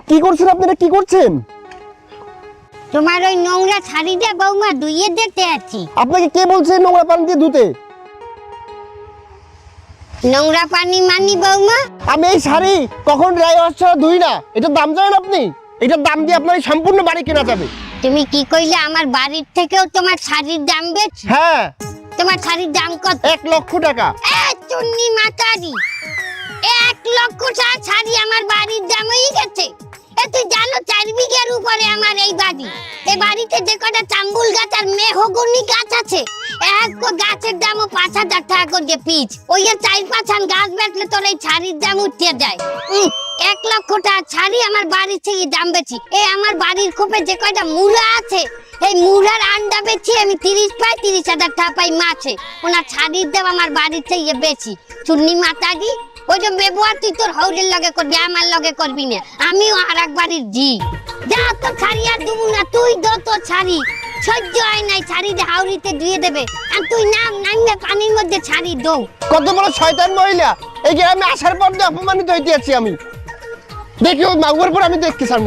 কি করছেন আপনারা, কি করছেন? তোমার ওই নোংরা শাড়িটা বৌমা ধুইয়ে দিতে আছি। আপনাকে কে বলছে নোংরা পানি দিয়ে ধুতে? নোংরা পানি মানি বৌমা? আমি এই শাড়ি কখন ড্রাই ওয়াশ ছাড়া ধুই না। এটার দাম জানেন আপনি? এটার দাম দিয়ে আপনার এই সম্পূর্ণ বাড়ি কেনা যাবে। তুমি কি কইলে আমার বাড়ির থেকেও তোমার শাড়ির দাম বেশি? হ্যাঁ, তোমার শাড়ির দাম কত? 1 লক্ষ টাকা। এ চুন্নি মাতারি, 1 লক্ষ টাকা শাড়ি আমার বাড়ির দাম হয়ে গেছে। এ তুই জানো 4 বিঘার উপরে আমার এই বাড়ি। এই বাড়িতে যে কটা চাম্বুল গাছ আর মেহগনি গাছ আছে, এক গাছের দামও 5,000 টাকা করে পিস। ওই 4-5 গাছ বেচলে তোর এই শাড়ির দাম উঠে যায়। 1 লক্ষ টাকা শাড়ি আমার বাড়ির থেকে দাম বেশি। এই আমার বাড়ির খোপে যে কয়টা মুড়া আছে, এই মুড়ার আন্ডা বেচি আমি 30,000 টাকা পাই মাসে। ওনার শাড়ির দাম আমার বাড়ির থেকে বেশি। চুন্নি মাতাজি, ওই যে ব্যবহার তুই তোর হৌরের লগে করবি, আমার লগে করবি না। আমিও আর এক বাড়ির জি। যা তোর শাড়ি আর দেবো না, তুই দো তোর শাড়ি। সহ্য হয় নাই, শাড়িটা হাওড়িতে ধুয়ে দেবে আর তুই নামবে পানির মধ্যে শাড়ি দৌ। কত বড় শয়তান মহিলা! এই গ্রামে আসার পর দিয়ে অপমানিত হইতে আছি আমি। দেখি ওর মাগুয়ার পর আমি দেখতে ছাড়বো।